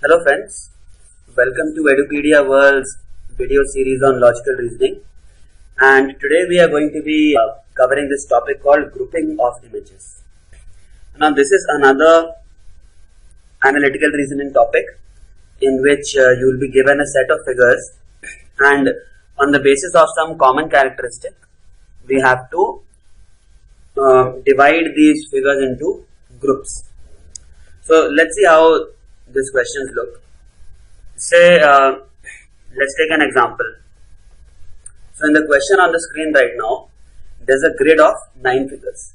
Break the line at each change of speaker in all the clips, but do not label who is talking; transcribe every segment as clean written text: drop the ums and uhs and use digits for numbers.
Hello friends, welcome to Edupedia World's video series on logical reasoning, and today we are going to be covering this topic called grouping of images. Now this is another analytical reasoning topic in which you will be given a set of figures, and on the basis of some common characteristic we have to divide these figures into groups. So let's see how these questions look. Say let's take an example. So in the question on the screen right now, there's a grid of 9 figures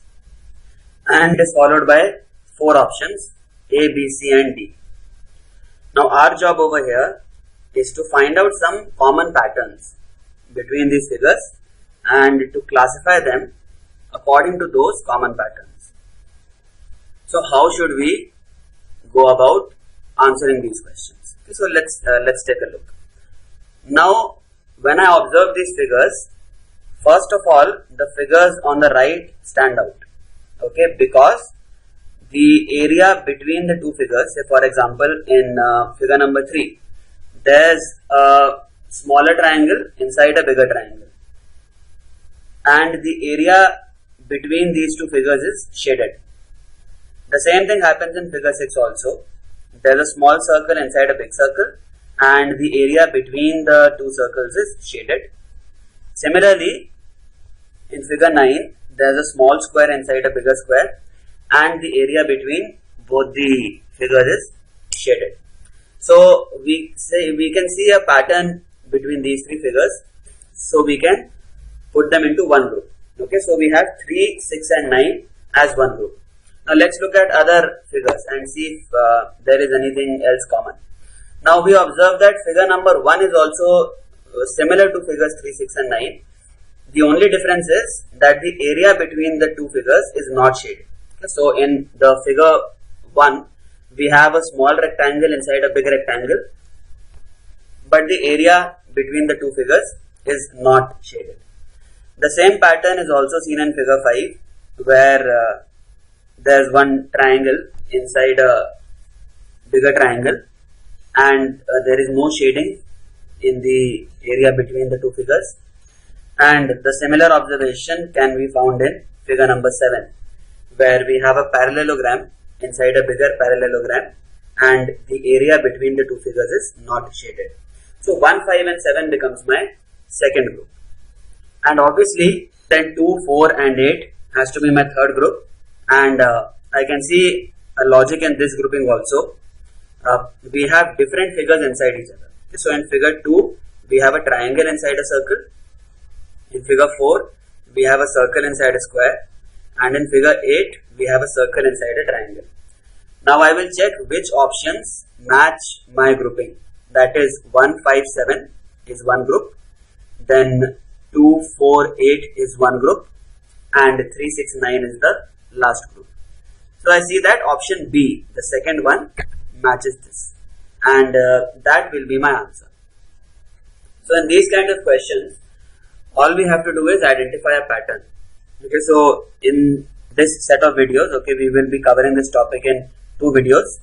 and it is followed by 4 options A, B, C and D. Now our job over here is to find out some common patterns between these figures and to classify them according to those common patterns. So how should we go about answering these questions? Okay, so let's take a look. Now when I observe these figures, first of all the figures on the right stand out, okay, because the area between the two figures, say for example in figure number 3, there's a smaller triangle inside a bigger triangle, and the area between these two figures is shaded. The same thing happens in figure 6 also. There's a small circle inside a big circle and the area between the two circles is shaded. Similarly, in figure 9, there's a small square inside a bigger square and the area between both the figures is shaded. So we can see a pattern between these 3 figures, so we can put them into one group. Okay, so we have 3, 6 and 9 as one group. Now let's look at other figures and see if there is anything else common. Now we observe that figure number 1 is also similar to figures 3, 6 and 9. The only difference is that the area between the two figures is not shaded. So in the figure 1, we have a small rectangle inside a big rectangle, but the area between the two figures is not shaded. The same pattern is also seen in figure 5, where there's one triangle inside a bigger triangle and there is no shading in the area between the two figures, and the similar observation can be found in figure number 7, where we have a parallelogram inside a bigger parallelogram and the area between the two figures is not shaded. So 1, 5 and 7 becomes my second group, and obviously then 2, 4 and 8 has to be my third group. And I can see a logic in this grouping also. We have different figures inside each other. Okay, so in figure 2, we have a triangle inside a circle. In figure 4, we have a circle inside a square. And in figure 8, we have a circle inside a triangle. Now I will check which options match my grouping. That is 1, 5, 7 is one group. Then 2, 4, 8 is one group. And 3, 6, 9 is the last group. So I see that option B, the second one, matches this, and that will be my answer. So in these kind of questions, all we have to do is identify a pattern. Okay, so in this set of videos, okay, we will be covering this topic in 2 videos.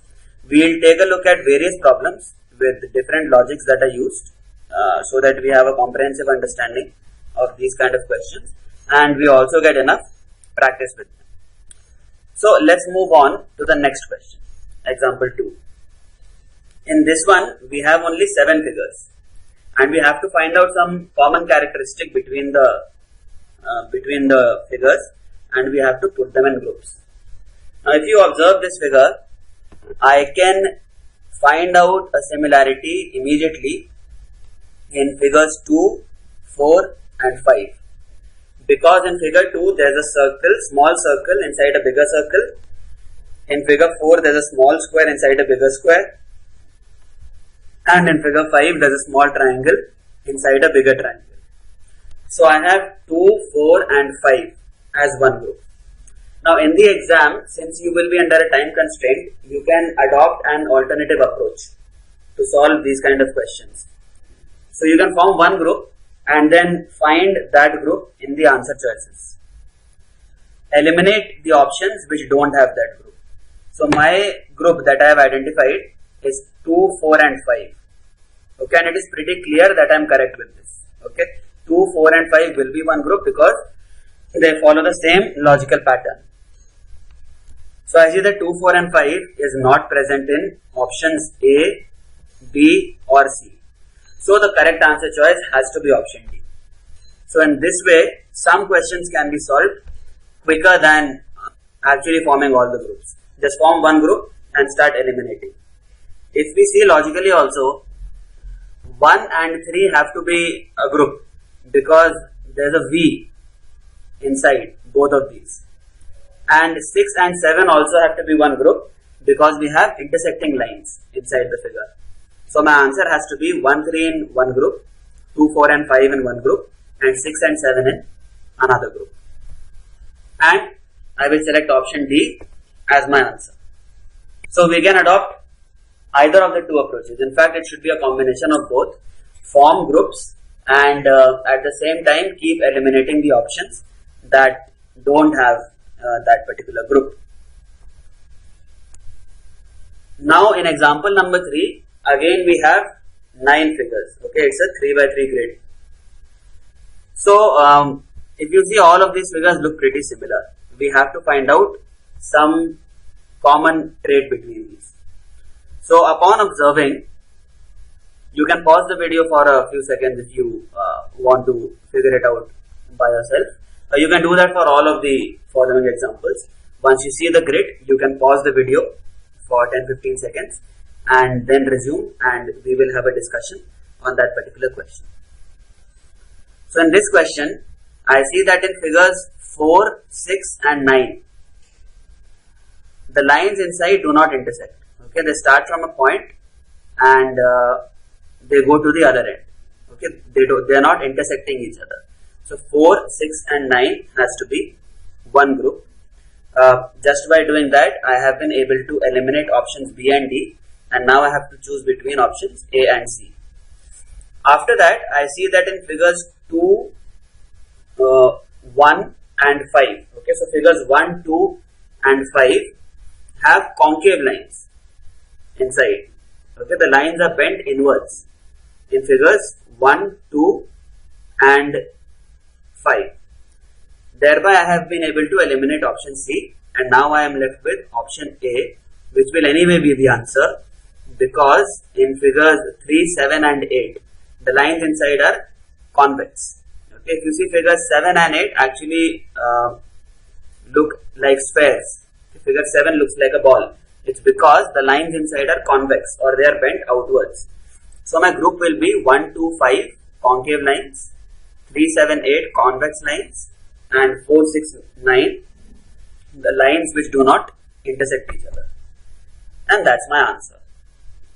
We will take a look at various problems with different logics that are used, so that we have a comprehensive understanding of these kind of questions, and we also get enough practice with them. So let's move on to the next question, example 2. In this one, we have only 7 figures, and we have to find out some common characteristic between the figures, and we have to put them in groups. Now, if you observe this figure, I can find out a similarity immediately in figures 2, 4, and 5. Because in figure 2 there is a circle, small circle inside a bigger circle. In figure 4 there is a small square inside a bigger square. And in figure 5 there is a small triangle inside a bigger triangle. So I have 2, 4 and 5 as one group. Now in the exam, since you will be under a time constraint, you can adopt an alternative approach to solve these kind of questions. So you can form one group and then find that group in the answer choices. Eliminate the options which don't have that group. So my group that I have identified is 2, 4 and 5. Okay, and it is pretty clear that I am correct with this. Okay, 2, 4 and 5 will be one group because they follow the same logical pattern. So I see that 2, 4 and 5 is not present in options A, B or C. So the correct answer choice has to be option D. So in this way, some questions can be solved quicker than actually forming all the groups. Just form one group and start eliminating. If we see logically also, 1 and 3 have to be a group because there is a V inside both of these. And 6 and 7 also have to be one group because we have intersecting lines inside the figure. So my answer has to be 1, 3 in one group, 2, 4 and 5 in one group, and 6 and 7 in another group. And I will select option D as my answer. So we can adopt either of the two approaches. In fact, it should be a combination of both. Form groups and at the same time keep eliminating the options that don't have that particular group. Now in example number 3, again we have 9 figures. Okay, it's a 3 by 3 grid. So if you see, all of these figures look pretty similar. We have to find out some common trait between these. So upon observing, you can pause the video for a few seconds if you want to figure it out by yourself. You can do that for all of the following examples. Once you see the grid, you can pause the video for 10-15 seconds and then resume, and we will have a discussion on that particular question. So in this question, I see that in figures 4, 6 and 9, the lines inside do not intersect. Okay, they start from a point and they go to the other end. Okay, they are not intersecting each other. So 4, 6 and 9 has to be one group. Just by doing that, I have been able to eliminate options B and D, and now I have to choose between options A and C. After that, I see that in figures 2, 1 and 5. Okay, so figures 1, 2 and 5 have concave lines inside. Okay, the lines are bent inwards in figures 1, 2 and 5. Thereby I have been able to eliminate option C, and now I am left with option A, which will anyway be the answer because in figures 3, 7 and 8, the lines inside are convex. Okay, if you see figures 7 and 8 actually look like spheres. Figure 7 looks like a ball. It's because the lines inside are convex or they are bent outwards. So my group will be 1, 2, 5 concave lines, 3, 7, 8 convex lines, and 4, 6, 9 the lines which do not intersect each other. And that's my answer.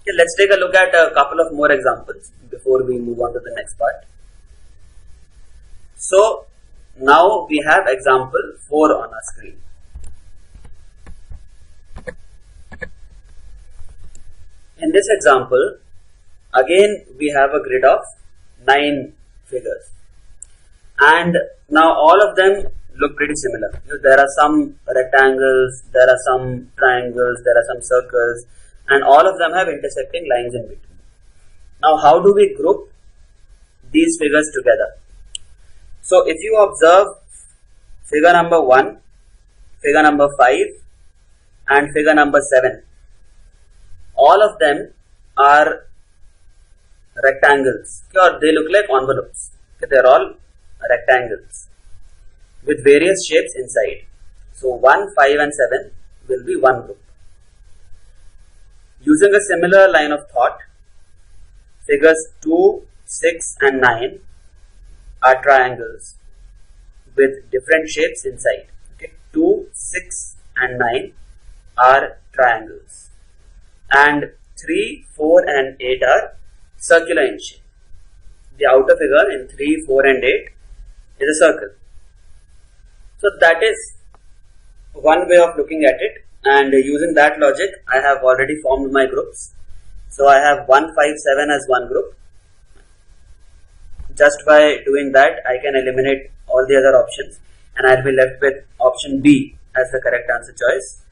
Okay, let's take a look at a couple of more examples before we move on to the next part. So now we have example 4 on our screen. In this example, again we have a grid of 9 figures, and now all of them look pretty similar. There are some rectangles, there are some triangles, there are some circles, and all of them have intersecting lines in between. Now how do we group these figures together? So if you observe figure number 1, figure number 5 and figure number 7, all of them are rectangles, or they look like envelopes. They are all rectangles with various shapes inside. So 1, 5 and 7 will be one group. Using a similar line of thought, figures 2, 6 and 9 are triangles with different shapes inside. Okay. 2, 6 and 9 are triangles, and 3, 4 and 8 are circular in shape. The outer figure in 3, 4 and 8 is a circle. So that is one way of looking at it, and using that logic I have already formed my groups. So I have 1, 5, 7 as one group. Just by doing that I can eliminate all the other options and I will be left with option B as the correct answer choice.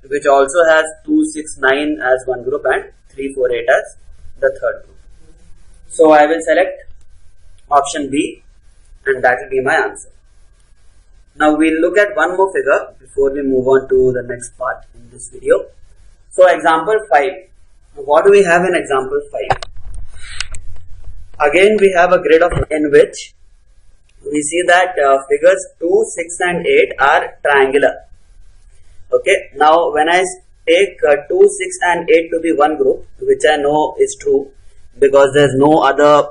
which also has 2, 6, 9 as one group and 3, 4, 8 as the third group. So I will select option B and that will be my answer. Now we'll look at one more figure before we move on to the next part in this video. So example 5. What do we have in example 5? Again we have a grid in which we see that figures 2, 6 and 8 are triangular. Okay, now when I take 2, 6 and 8 to be one group, which I know is true because there is no other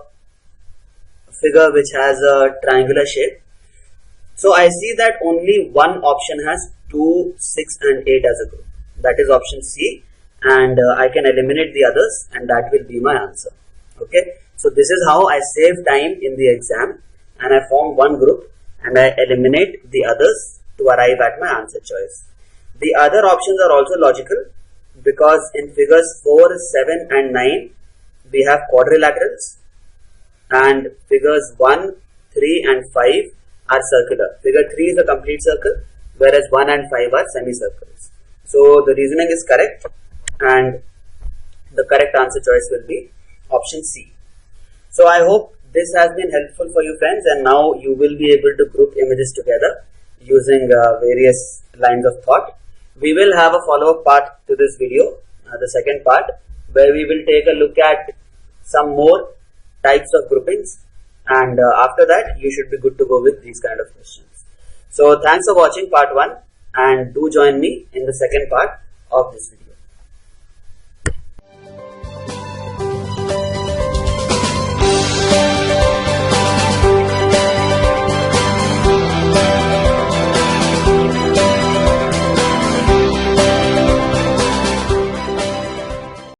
figure which has a triangular shape. So I see that only one option has 2, 6 and 8 as a group. That is option C, and I can eliminate the others and that will be my answer. Okay, so this is how I save time in the exam and I form one group and I eliminate the others to arrive at my answer choice. The other options are also logical because in figures 4, 7 and 9 we have quadrilaterals and figures 1, 3 and 5 are circular. Figure 3 is a complete circle whereas 1 and 5 are semicircles. So the reasoning is correct and the correct answer choice will be option C. So I hope this has been helpful for you friends, and now you will be able to group images together using various lines of thought. We will have a follow-up part to this video, the second part, where we will take a look at some more types of groupings, and after that you should be good to go with these kind of questions. So thanks for watching part 1 and do join me in the second part of this video.